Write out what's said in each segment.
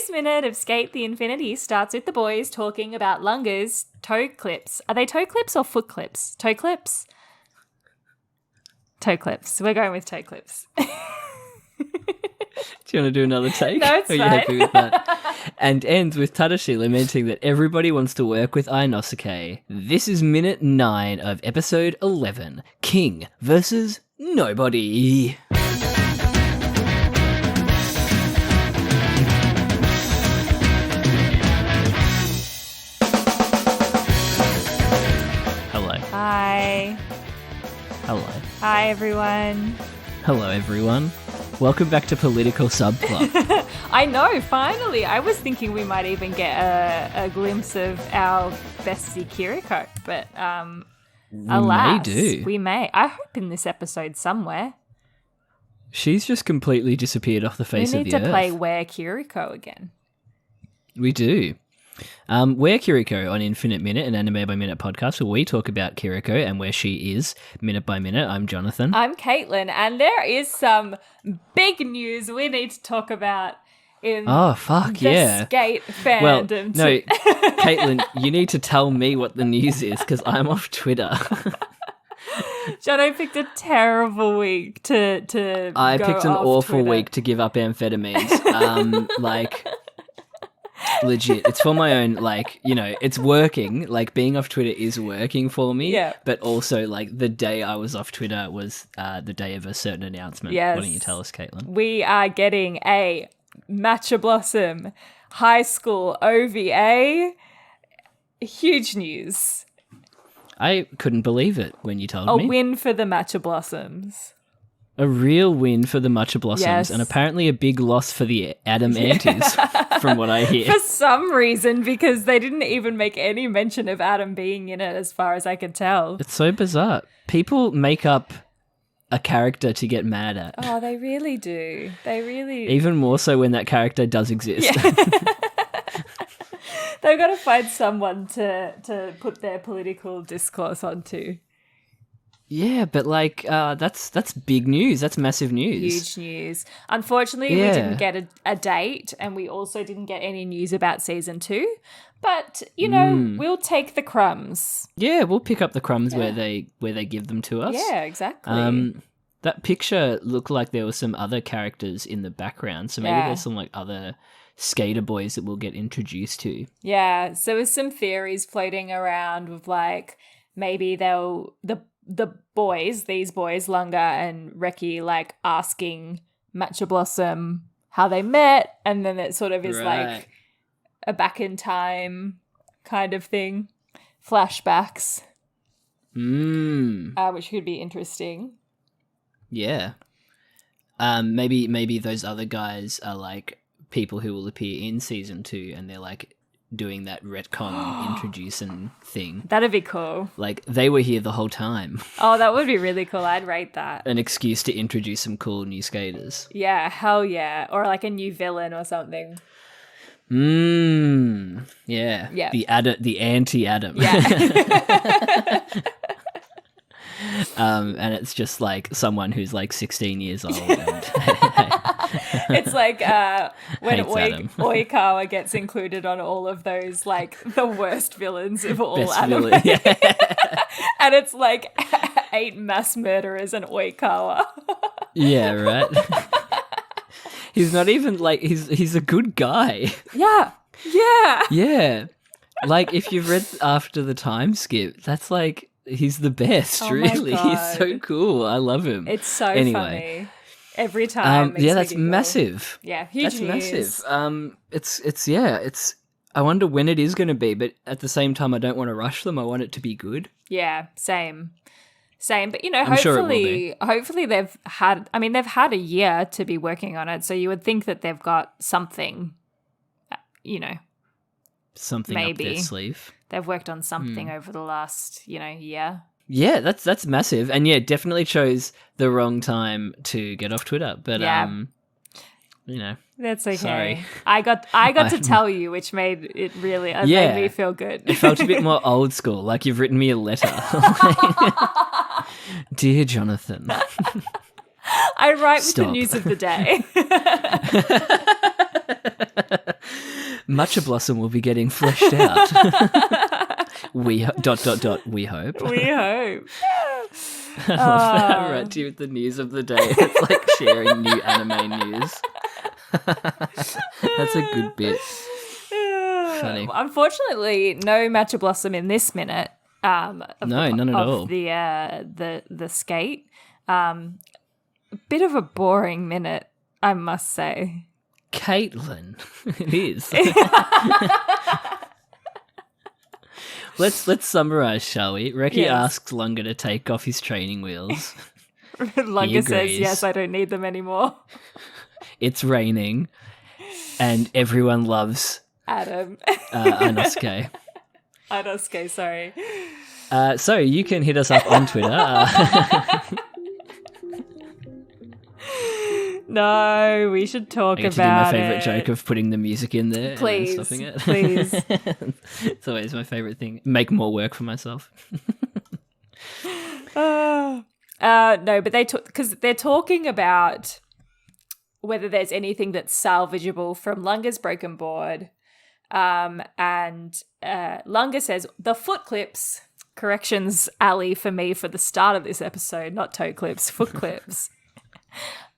This minute of Skate the Infinity starts with the boys talking about Langa's toe clips. Are they toe clips or foot clips? Toe clips? Toe clips. We're going with toe clips. Do you want to do another take? No, it's Are you fine. happy with that? And ends with Tadashi lamenting that everybody wants to work with Ainosuke. This is minute 9 of episode 11, King versus Nobody. Hello. Hi. Hello. Hi, everyone. Hello, everyone. Welcome back to Political Subplot. I know, finally. I was thinking we might even get a glimpse of our bestie Kiriko, but alas, we may. I hope in this episode somewhere. She's just completely disappeared off the face of the earth. We need to play Where Kiriko again. We do. We're Kiriko on Infinite Minute, an anime by minute podcast where we talk about Kiriko and where she is minute by minute. I'm Jonathan. I'm Caitlin, and there is some big news we need to talk about in the skate fandom. Well, no, Caitlin, you need to tell me what the news is because I'm off Twitter. Jono picked a terrible week to I go picked an off awful Twitter. week to give up amphetamines. Legit, it's for my own, it's working. Like, being off Twitter is working for me. Yeah. But also, the day I was off Twitter was the day of a certain announcement. Yes. Why don't you tell us, Caitlin? We are getting a MATCHABLOSSOM high school OVA. Huge news. I couldn't believe it when you told me. A win for the MATCHABLOSSOMs. A real win for the MATCHABLOSSOMs, Yes. and apparently a big loss for the Adam Antis, from what I hear. For some reason, because they didn't even make any mention of Adam being in it, as far as I could tell. It's so bizarre. People make up a character to get mad at. Oh, they really do. They really... Even more so when that character does exist. Yeah. They've got to find someone to put their political discourse onto. Yeah, but that's big news. That's massive news. Huge news. Unfortunately, we didn't get a date, and we also didn't get any news about season 2. But we'll take the crumbs. Yeah, we'll pick up the crumbs where they give them to us. Yeah, exactly. That picture looked like there were some other characters in the background, so maybe there's some other skater boys that we'll get introduced to. Yeah, so there's some theories floating around with maybe the boys, these boys, Langa and Reki, asking MATCHABLOSSOM how they met, and then it sort of is a back in time kind of thing. Flashbacks. Which could be interesting. Yeah. Maybe those other guys are people who will appear in season 2, and they're doing that retcon introducing thing. That'd be cool. They were here the whole time. Oh, that would be really cool. I'd rate that. An excuse to introduce some cool new skaters. Yeah, hell yeah. Or a new villain or something. Yeah. Yeah. The anti-Adam. Yeah. And it's just someone who's 16 years old. And It's when Hates Adam. Oikawa gets included on all of those, the worst villains of all Best anime. villain, yeah. And it's 8 mass murderers and Oikawa. Yeah, right. He's not even he's a good guy. Yeah. Yeah. Yeah. If you've read After the Time Skip, that's he's the best, Oh my really. He's God. so cool. I love him. It's so Anyway. funny. Every time. Yeah, that's massive. Yeah, huge That's news. massive. It's I wonder when it is going to be, but at the same time I don't want to rush them. I want it to be good. Yeah, same. But I'm sure it will be. hopefully they've had a year to be working on it, so you would think that they've got something, Something maybe up their sleeve. They've worked on something over the last, year. Yeah, that's massive. And yeah, definitely chose the wrong time to get off Twitter. But That's okay. Sorry. I got to tell you, which made it really made me feel good. It felt a bit more old school, you've written me a letter. Dear Jonathan. I write with Stop. the news of the day. Matcha Blossom will be getting fleshed out. We we hope. We hope. I love that. Right to you with the news of the day. It's like sharing new anime news. That's a good bit. Funny. Unfortunately, no Matcha Blossom in this minute. None at all. The skate. Bit of a boring minute, I must say. Caitlin, it is. Let's summarize, shall we? Reki asks Langa to take off his training wheels. Langa says, "Yes, I don't need them anymore." It's raining, and everyone loves Adam. Ainosuke. Ainosuke, sorry. So you can hit us up on Twitter. No, we should talk I get about to do my favourite it. joke of putting the music in there Please, and stopping it. please. It's always my favourite thing. Make more work for myself. No, but because they're talking about whether there's anything that's salvageable from Langa's broken board. And Langa says the foot clips, corrections alley for me for the start of this episode, not toe clips, foot clips.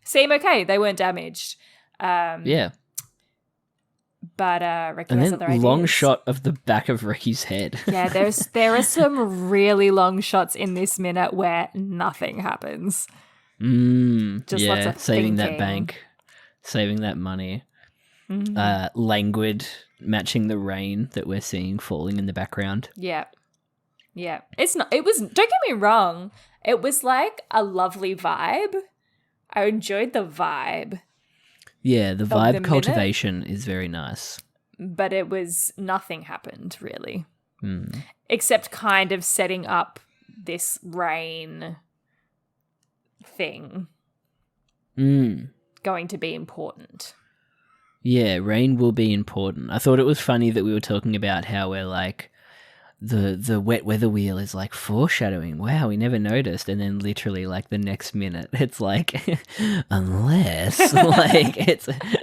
Seem okay. They weren't damaged. Yeah. But Reki And has then other ideas. long shot of the back of Reki's head. Yeah, there are some really long shots in this minute where nothing happens. Just lots of saving that thinking. bank, saving that money. Languid, matching the rain that we're seeing falling in the background. Yeah. Don't get me wrong, it was like a lovely vibe. I enjoyed the vibe. Yeah, the vibe the cultivation is very nice. But nothing happened really. Except kind of setting up this rain thing going to be important. Yeah, rain will be important. I thought it was funny that we were talking about how we're like, the wet weather wheel is like foreshadowing. Wow, we never noticed. And then literally like the next minute, it's like, unless like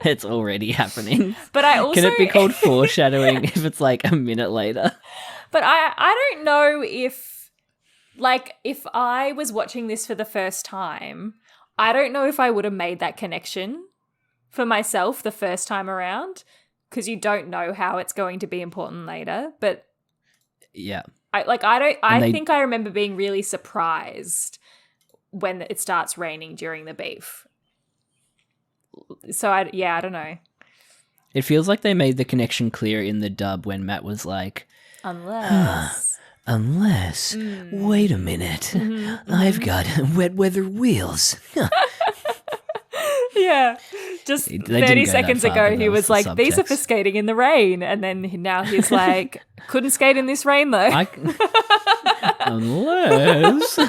it's already happening. But I also Can it be called foreshadowing if it's like a minute later? But I don't know if I was watching this for the first time, I don't know if I would have made that connection for myself the first time around, because you don't know how it's going to be important later. But yeah, I think I remember being really surprised when it starts raining during the beef. So I don't know. It feels like they made the connection clear in the dub when Matt was like, Unless. Wait a minute. I've got wet weather wheels. Yeah. Just They 30 didn't go seconds that far, ago, but he that was was the like, these are for subtext. skating in the rain. And then now he's like, couldn't skate in this rain, though. Unless.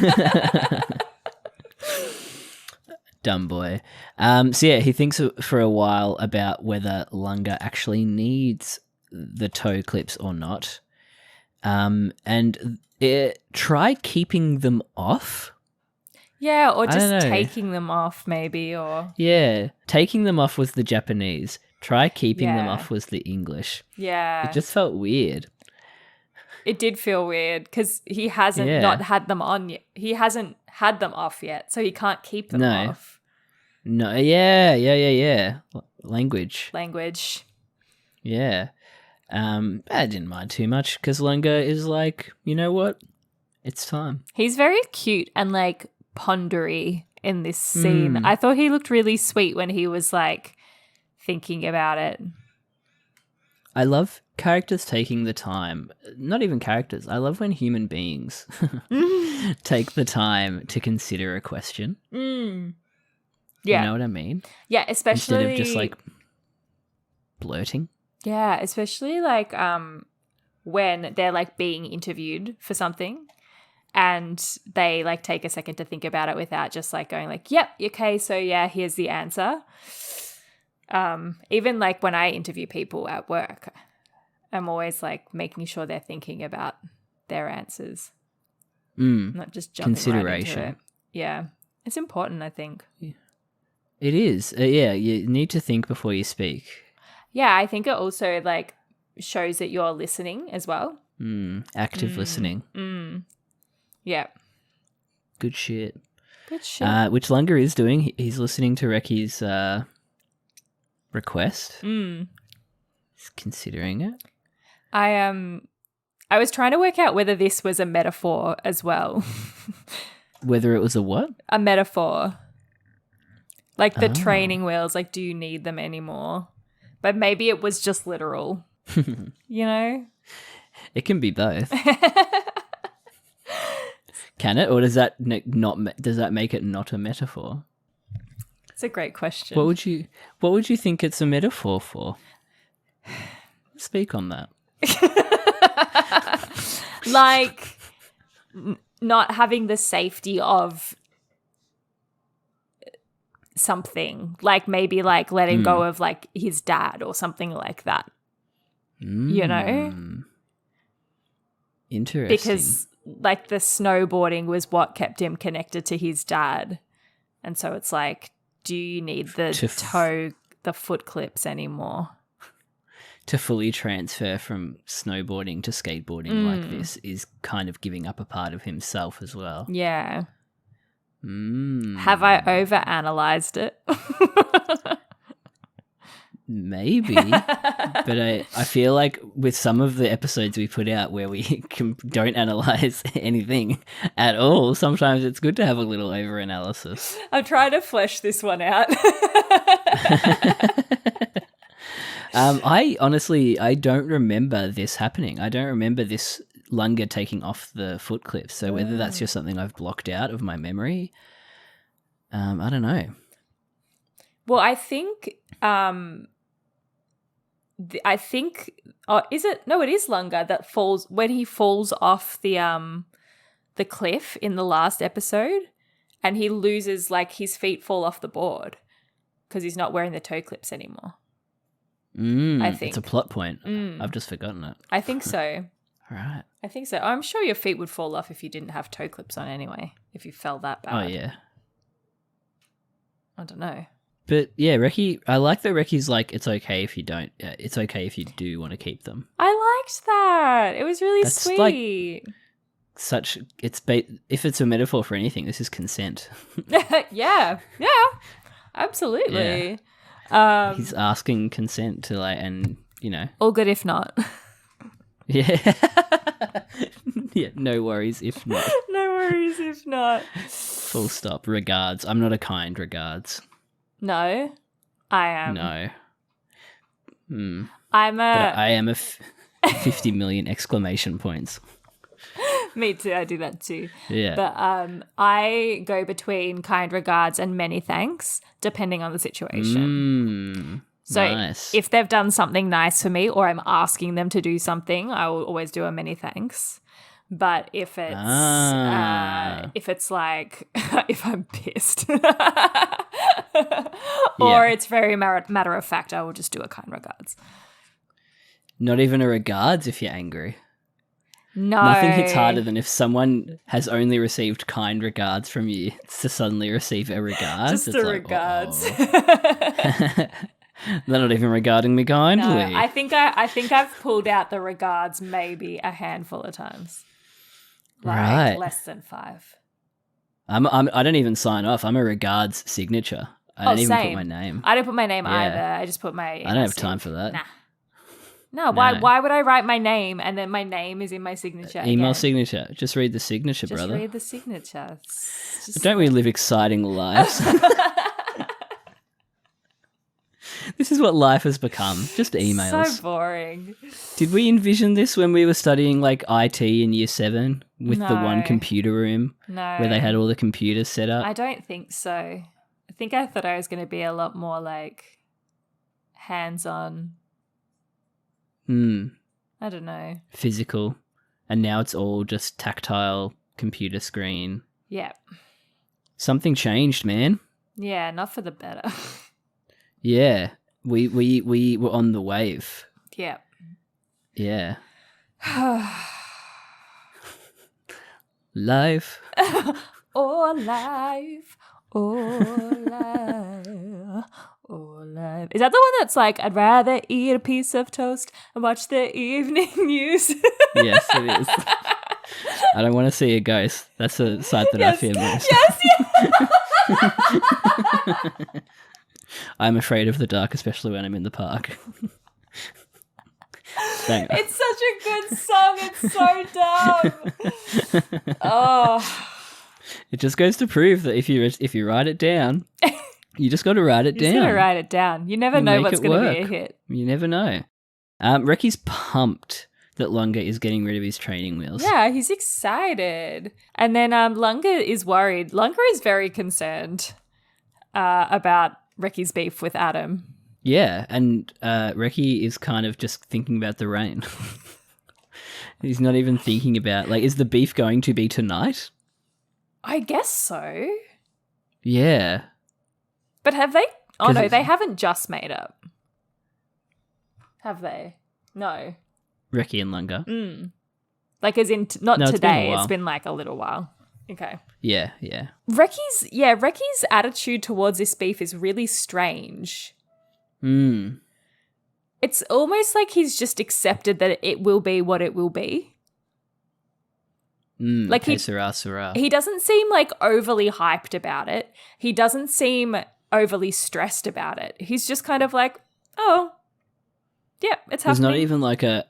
Dumb boy. So yeah, he thinks for a while about whether Langa actually needs the toe clips or not. And try keeping them off. Yeah, or I don't just know. taking them off, maybe, or... Yeah, taking them off was the Japanese. Try keeping them Yeah. off was the English. Yeah. It just felt weird. It did feel weird, because he hasn't Yeah. not had them on yet. He hasn't had them off yet, so he can't keep them No. off. No, yeah. Language. Language. Yeah. I didn't mind too much because Langa is like, you know what? It's time. He's very cute and, like, pondery in this scene. I thought he looked really sweet when he was, like, thinking about it. I love characters taking the time. Not even characters. I love when human beings take the time to consider a question. Yeah. You know what I mean? Yeah, especially... Instead of just, like, blurting. Yeah, especially, like, when they're, like, being interviewed for something and they, like, take a second to think about it without just, like, going, like, yep, okay, so, yeah, here's the answer. Even, like, when I interview people at work, I'm always, like, making sure they're thinking about their answers. Not just jumping Consideration. right into it. Yeah. It's important, I think. It is. Yeah, you need to think before you speak. Yeah, I think it also like shows that you're listening as well. Active listening. Yeah. Good shit. Good shit. Which Langa is doing. He's listening to Reki's request. He's considering it. I was trying to work out whether this was a metaphor as well. Whether it was a what? A metaphor. Like the training wheels, like, do you need them anymore? But maybe it was just literal. You know? It can be both. Can it? Or does that make it not a metaphor? It's a great question. What would you think it's a metaphor for? Speak on that. Like not having the safety of something, like maybe like letting go of like his dad or something like that. You know? Interesting. Because like the snowboarding was what kept him connected to his dad. And so it's like, do you need the the foot clips anymore? To fully transfer from snowboarding to skateboarding like this is kind of giving up a part of himself as well. Yeah. Have I overanalyzed it? Maybe. But I feel like with some of the episodes we put out where we don't analyze anything at all, sometimes it's good to have a little overanalysis. I'm trying to flesh this one out. I don't remember this happening. I don't remember this Langa taking off the foot clips. So whether that's just something I've blocked out of my memory, I don't know. Well, I think, is it? No, it is Langa that falls when he falls off the cliff in the last episode, and he loses, like, his feet fall off the board because he's not wearing the toe clips anymore. I think it's a plot point. I've just forgotten it. I think so. Right. I think so. I'm sure your feet would fall off if you didn't have toe clips on anyway, if you fell that bad. Oh, yeah. I don't know. But yeah, Reki, I like that Reki's like, it's okay if you don't, it's okay if you do want to keep them. I liked that. It was really That's sweet. If it's a metaphor for anything, this is consent. Yeah, absolutely. Yeah. He's asking consent to and you know. All good if not. Yeah. Yeah, no worries if not. No worries if not. Full stop. Regards. I'm not a kind regards. No, I am. No. I am 50 million exclamation points. Me too. I do that too. Yeah. But I go between kind regards and many thanks, depending on the situation. So nice. If they've done something nice for me or I'm asking them to do something, I will always do a many thanks. But if it's like if I'm pissed or it's very matter of fact, I will just do a kind regards. Not even a regards if you're angry. No. Nothing hits harder than if someone has only received kind regards from you to suddenly receive a regards. Just a regards. They're not even regarding me kindly. No, I think I've pulled out the regards maybe a handful of times. Right. Less than 5. I don't even sign off. I'm a regards signature. I don't even put my name. I don't put my name either. I just put my. I don't have time for that. Nah. No, why would I write my name and then my name is in my signature? Email again? Signature. Just read the signature, brother. Just read the signature. But don't we live exciting lives? This is what life has become. Just emails. So boring. Did we envision this when we were studying like IT in year 7 with the one computer room? No. Where they had all the computers set up? I don't think so. I think I thought I was going to be a lot more like hands-on. I don't know. Physical. And now it's all just tactile computer screen. Yeah. Something changed, man. Yeah, not for the better. Yeah. We were on the wave. Yeah. Yeah. Life. Oh, life. Oh, life. Oh, alive. Is that the one that's like, I'd rather eat a piece of toast and watch the evening news? Yes, it is. I don't want to see a ghost. That's the side that I fear most. Yes. I'm afraid of the dark, especially when I'm in the park. It's such a good song. It's so dumb. Oh. It just goes to prove that if you write it down, you just got to write it down. You just got to write it down. You never know what's going to be a hit. You never know. Reki's pumped that Langa is getting rid of his training wheels. Yeah, he's excited. And then Langa is worried. Langa is very concerned about Reki's beef with Adam. Yeah, and Reki is kind of just thinking about the rain. He's not even thinking about, like, is the beef going to be tonight? I guess so. Yeah. But have they? Oh, no, they haven't just made up. Have they? No. Reki and Langa. Like, as in, not no, today. It's been like a little while. Okay. Yeah. Reki's attitude towards this beef is really strange. It's almost like he's just accepted that it will be what it will be. Like he doesn't seem like overly hyped about it. He doesn't seem overly stressed about it. He's just kind of like, oh, yeah, it's happening. There's not even like a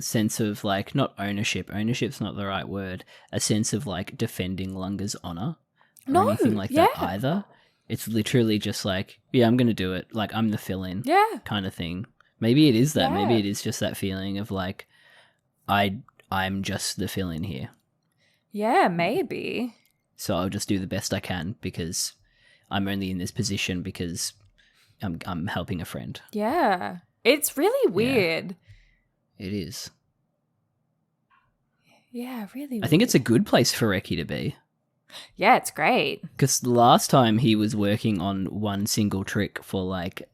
sense of like, not ownership. Ownership's not the right word. A sense of like defending Lunga's honor or anything like that either. It's literally just like, yeah, I'm going to do it. Like, I'm the fill-in kind of thing. Maybe it is that. Yeah. Maybe it is just that feeling of like, I'm just the fill-in here. Yeah, maybe. So I'll just do the best I can because I'm only in this position because I'm helping a friend. Yeah. It's really weird. Yeah. It is. Yeah, really weird. I think it's a good place for Reki to be. Yeah, it's great. Because last time he was working on one single trick for like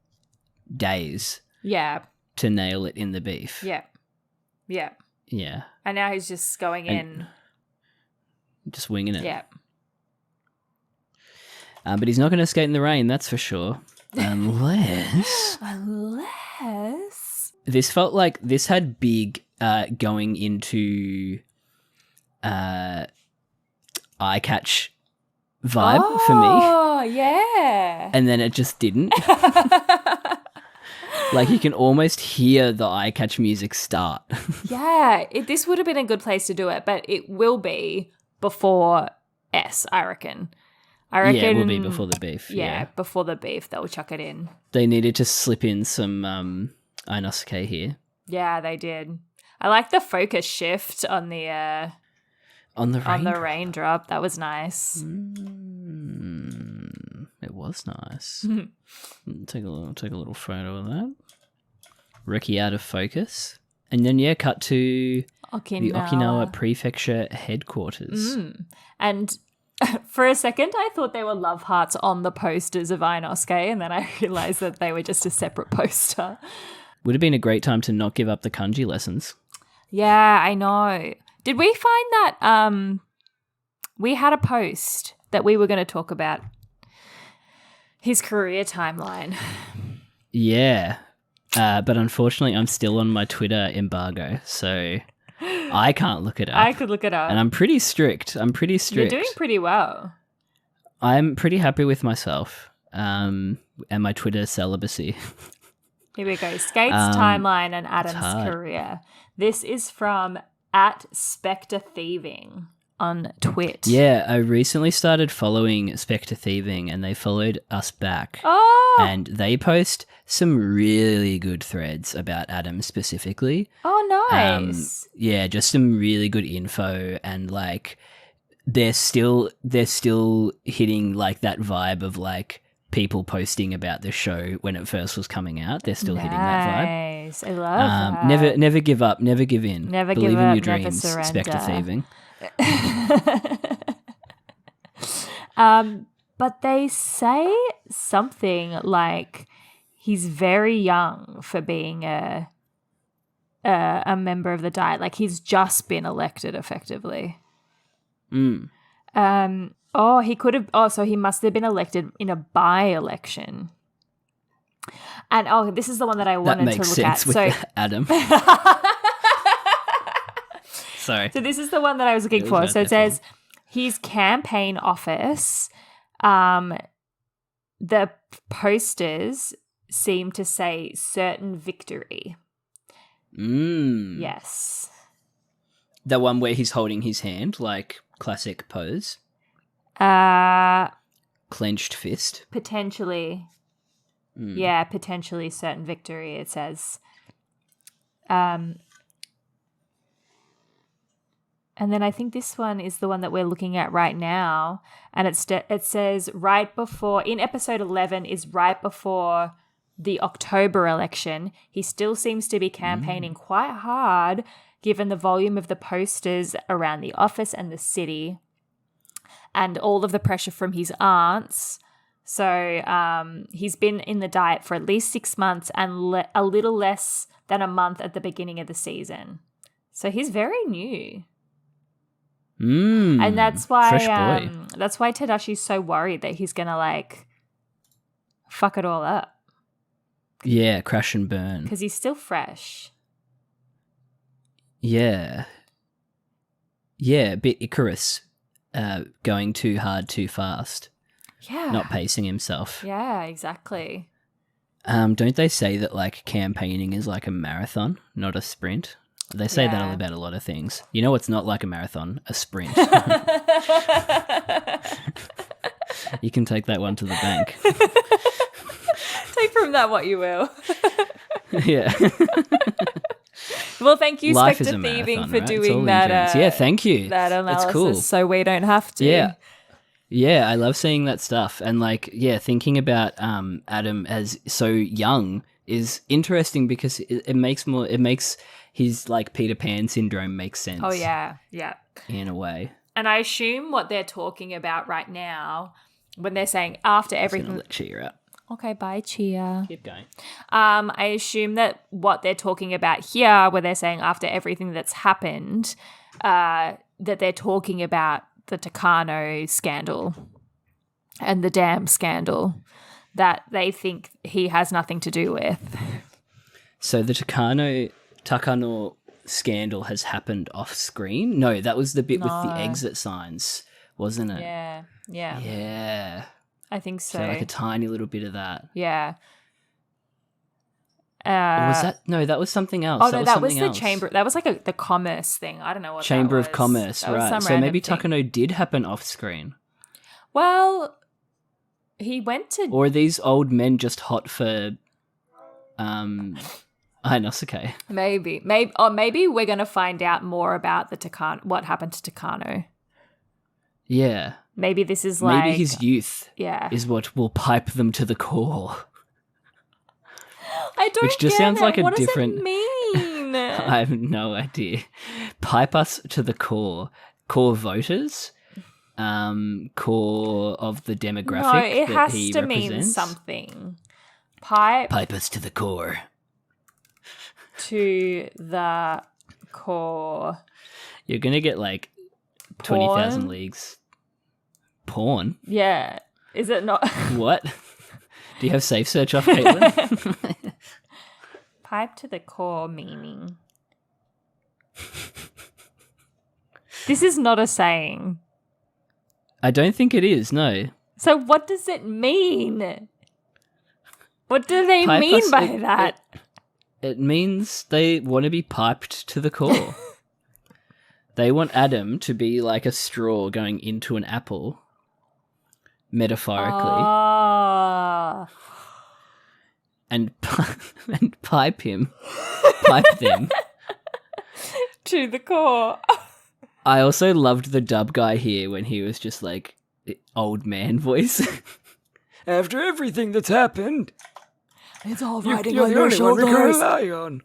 days. Yeah. To nail it in the beef. Yeah. Yeah. Yeah. And now he's just going in. Just winging it. Yeah. But he's not going to skate in the rain, that's for sure. Unless... This felt like this had big going into eye catch vibe for me. Oh, yeah. And then it just didn't. Like you can almost hear the eye catch music start. Yeah, this would have been a good place to do it, but it will be before S, I reckon. Yeah, it will be before the beef. Yeah, before the beef, they'll chuck it in. They needed to slip in some Ainosuke here. Yeah, they did. I like the focus shift on the raindrop. That was nice. It was nice. Take a little photo of that. Reki out of focus, and then cut to the Okinawa Prefecture headquarters. And for a second, I thought they were love hearts on the posters of Ainosuke, and then I realized that they were just a separate poster. Would have been a great time to not give up the kanji lessons. Yeah, I know. Did we find that we had a post that we were going to talk about his career timeline? Yeah, but unfortunately I'm still on my Twitter embargo, so I can't look it up. I could look it up. And I'm pretty strict. You're doing pretty well. I'm pretty happy with myself and my Twitter celibacy. Here we go. Skate's timeline and Adam's career. This is from @SpecterThieving on Twit. Yeah, I recently started following Spectre Thieving and they followed us back. Oh! And they post some really good threads about Adam specifically. Oh, nice. Yeah, just some really good info and like they're still hitting like that vibe of like people posting about the show when it first was coming out. They're still hitting that vibe. Nice. I love that. Never give up, never give in. Never Believe give in up, your dreams, never surrender. Spectre Thieving. But they say something like he's very young for being a member of the Diet. Like he's just been elected effectively. Mm. So he must have been elected in a by-election. And this is the one that I That wanted to makes look at. sense with So Adam. Sorry. So this is the one that I was looking for. So it says his campaign office, the posters seem to say certain victory. Yes. The one where he's holding his hand, like classic pose. Clenched fist. Potentially. Yeah, potentially certain victory, it says. And then I think this one is the one that we're looking at right now. And it says right before, in episode 11 is right before the October election. He still seems to be campaigning quite hard given the volume of the posters around the office and the city and all of the pressure from his aunts. So he's been in the diet for at least 6 months and a little less than a month at the beginning of the season. So he's very new. And that's why Tadashi's so worried that he's gonna like fuck it all up. Yeah, crash and burn. Because he's still fresh. Yeah. Yeah, a bit Icarus, going too hard too fast. Yeah. Not pacing himself. Yeah, exactly. Don't they say that like campaigning is like a marathon, not a sprint? They say that about a lot of things. You know what's not like a marathon? A sprint. You can take that one to the bank. Take from that what you will. Yeah. Well, thank you, Life Spectre is a Thieving, marathon, for right? doing that. Yeah, thank you. That analysis, it's cool. so we don't have to. Yeah. Yeah, I love seeing that stuff. And like, yeah, thinking about Adam as so young is interesting because it makes his like Peter Pan syndrome makes sense. Oh yeah, yeah. In a way. And I assume what they're talking about right now when they're saying after everything. I'm just gonna let Chia out. Okay, bye, Chia. Keep going. I assume that what they're talking about here, where they're saying after everything that's happened, that they're talking about the Takano scandal and the dam scandal that they think he has nothing to do with. So the Takano scandal has happened off screen? No, that was the bit with the exit signs, wasn't it? Yeah. Yeah. I think so. So like a tiny little bit of that. Yeah. Or was that? No, that was something else. Oh, no, that was the else. chamber. That was like the commerce thing. I don't know what Chamber that was. of Commerce, That was right. some So random maybe thing. Takano did happen off screen. Well, he went to... Or are these old men just hot for Ainosuke? Maybe. Maybe we're going to find out more about the Takano, what happened to Takano. Yeah. Maybe this is like... Maybe his youth is what will pipe them to the core. I don't Which just get sounds it. like a what different... What does it mean? I have no idea. Pipe us to the core. Core voters? Core of the demographic No, it that has he to represents? mean something. Pipe us to the core. to the core. You're going to get like 20,000 leagues. Porn? Yeah. Is it not? What? Do you have safe search off, Caitlin? Pipe to the core meaning. This is not a saying. I don't think it is, no. So what does it mean? What do they Pipe mean us- by it- that? It means they want to be piped to the core. They want Adam to be like a straw going into an apple, metaphorically, Ah. and pipe them To the core. I also loved the dub guy here when he was just like old man voice. After everything that's happened, It's all you're riding the on your only one we can shoulders. rely on.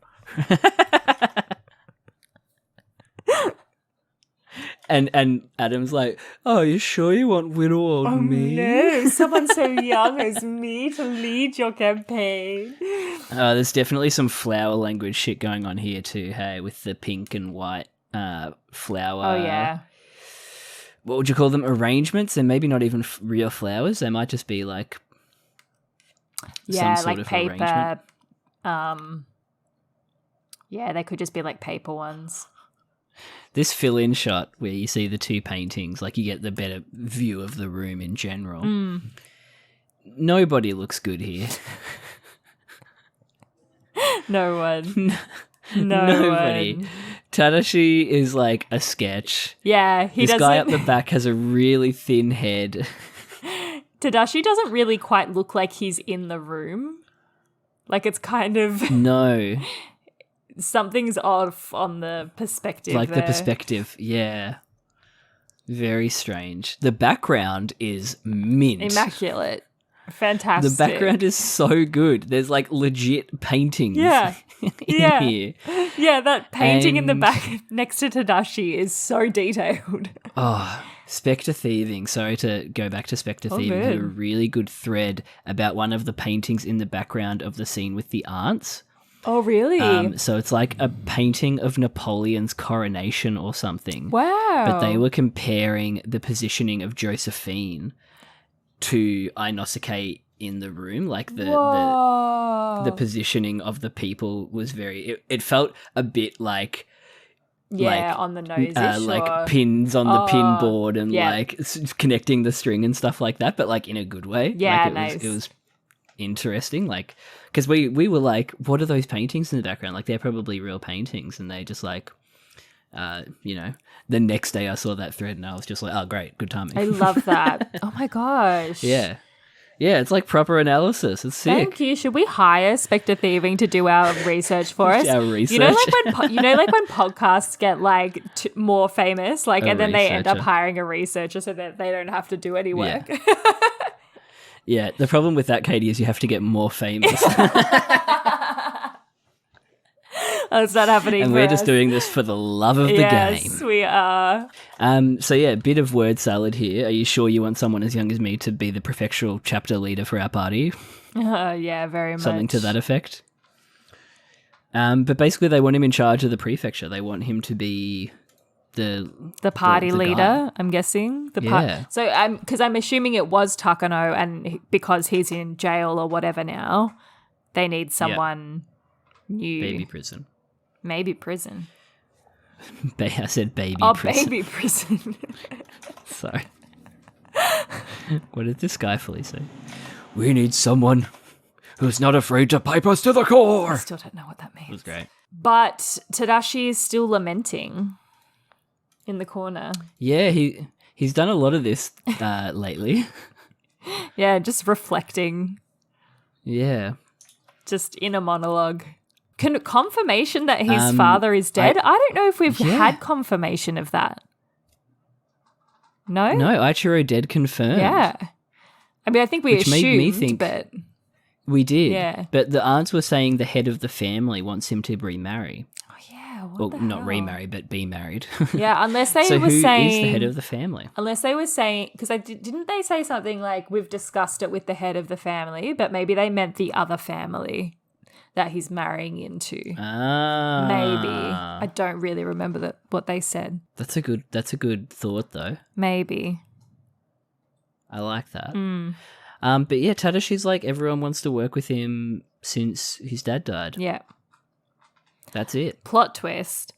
And Adam's like, "Oh, you sure you want little old me?" No, someone so young as me to lead your campaign. There's definitely some flower language shit going on here too. Hey, with the pink and white flower. Oh yeah. What would you call them? Arrangements? And maybe not even real flowers. They might just be like Yeah, some sort like of paper. arrangement. Yeah, they could just be like paper ones. This fill-in shot where you see the two paintings, like you get the better view of the room in general. Nobody looks good here. No one. No Nobody. one. Tadashi is like a sketch. Yeah, he This doesn't. guy up the back has a really thin head. Tadashi doesn't really quite look like he's in the room. Like it's kind of No. something's off on the perspective. Like there. the perspective, yeah. Very strange. The background is mint. Immaculate. Fantastic. The background is so good. There's like legit paintings Yeah. in Yeah. here. Yeah, that painting in the And- back next to Tadashi is so detailed. Oh, Spectre Thieving. Sorry to go back to Spectre Thieving. Had a good. really good thread about one of the paintings in the background of the scene with the aunts. Oh, really? So it's like a painting of Napoleon's coronation or something. Wow. But they were comparing the positioning of Josephine to Ainosuke in the room. Like the positioning of the people was very... It felt a bit like... Yeah, on the nose. like pins on the pin board and yeah. like connecting the string and stuff like that, but like in a good way. Yeah, like it was interesting, like because we were like, what are those paintings in the background? Like they're probably real paintings, and they just like the next day I saw that thread and I was just like, oh great, good timing. I love that. Oh my gosh. Yeah, it's like proper analysis. It's sick. Thank you. Should we hire Spectre Thieving to do our research for us? Our research. You know, like when podcasts get like more famous, like, and then they end up researcher. hiring a researcher so that they don't have to do any work. Yeah, the problem with that, Katie, is you have to get more famous. That's not happening. And for we're just us. doing this for the love of the game. Yes, we are. So yeah, bit of word salad here. Are you sure you want someone as young as me to be the prefectural chapter leader for our party? Yeah, very much. Something to that effect. But basically they want him in charge of the prefecture. They want him to be the party the leader, guy. I'm guessing. Yeah. So because I'm assuming it was Takano, and because he's in jail or whatever now, they need someone new. Baby prison. Maybe prison. I said baby Oh, prison. baby prison. Sorry. What did this guy fully say? We need someone who's not afraid to pipe us to the I core. still don't know what that means. It was great. But Tadashi is still lamenting in the corner. Yeah, he's done a lot of this lately. Yeah, just reflecting, Yeah. just in a monologue. Confirmation that his father is dead? I don't know if we've had confirmation of that. No? No, Ichiro dead confirmed. Yeah. I mean, I think we Which assumed, made me think- but We did. Yeah. But the aunts were saying the head of the family wants him to remarry. oh yeah, what Well, the not hell? remarry, but be married. Yeah, unless they So were who is saying the head of the family? Unless they were saying, because didn't they say something like, we've discussed it with the head of the family, but maybe they meant the other family that he's marrying into. Ah. Maybe. I don't really remember what they said. That's a good thought though. Maybe. I like that. Mm. But yeah, Tadashi's like, everyone wants to work with him since his dad died. Yeah. That's it. Plot twist.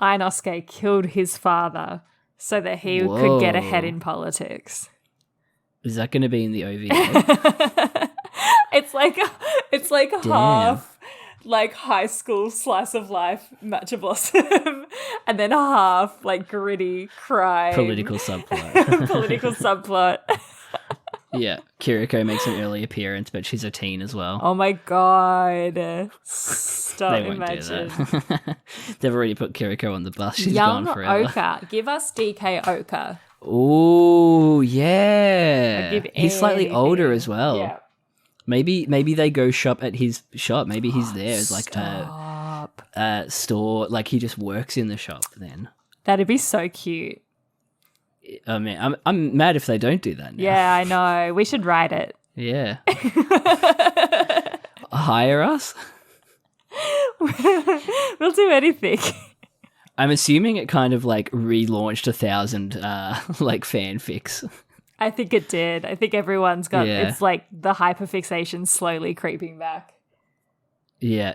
Ainosuke killed his father so that he could get ahead in politics. Is that going to be in the OVA? It's like half like high school slice of life MATCHABLOSSOM and then half like gritty crime Political subplot. political subplot. Yeah, Kiriko makes an early appearance, but she's a teen as well. Oh my god. Stop, They won't imagine. do that. They've already put Kiriko on the bus. She's Young gone forever. Oka. Give us DK Oka. Oh, yeah. I'd give He's slightly anything. older as well. Yeah. Maybe they go shop at his shop. Maybe he's there as like Stop. a store. Like he just works in the shop then. That'd be so cute. I mean, I'm mad if they don't do that now. Yeah, I know. We should write it. Yeah. Hire us? We'll do anything. I'm assuming it kind of like relaunched 1,000 like fanfics. I think it did. I think everyone's got, Yeah. it's like the hyperfixation slowly creeping back. Yeah.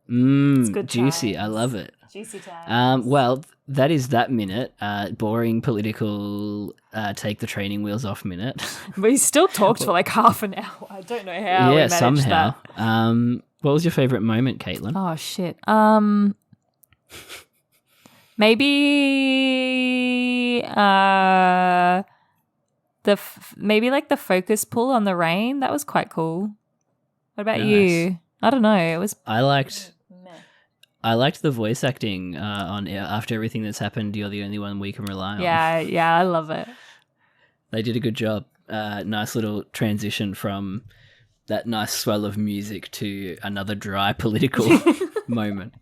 good Juicy. times. I love it. Juicy time. Well, that is that minute. Boring political take the training wheels off minute. We still talked for like half an hour. I don't know how we managed somehow. that. What was your favourite moment, Caitlin? Oh, shit. Maybe maybe like the focus pull on the rain. That was quite cool. What about you? I don't know. It was. I liked the voice acting on after everything that's happened. You're the only one we can rely on. Yeah, I love it. They did a good job. Nice little transition from that nice swell of music to another dry political moment.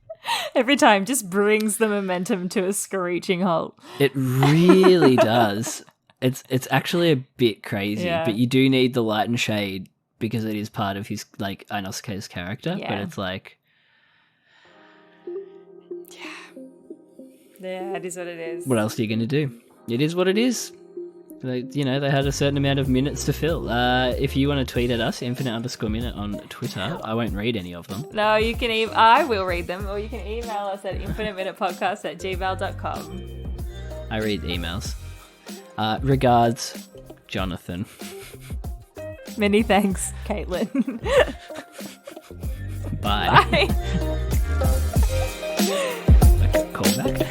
Every time just brings the momentum to a screeching halt. It really does. It's actually a bit crazy, Yeah. but you do need the light and shade because it is part of his like Ainosuke's character. Yeah. But it's like, Yeah, it is what it is. what else are you going to do? It is what it is. They had a certain amount of minutes to fill. If you want to tweet at us, _minute on Twitter. I won't read any of them. No, you can I will read them, or you can email us at infiniteminutepodcast@gmail.com. I read emails. Regards, Jonathan. Many thanks, Caitlin. Bye. Bye. Okay, call back.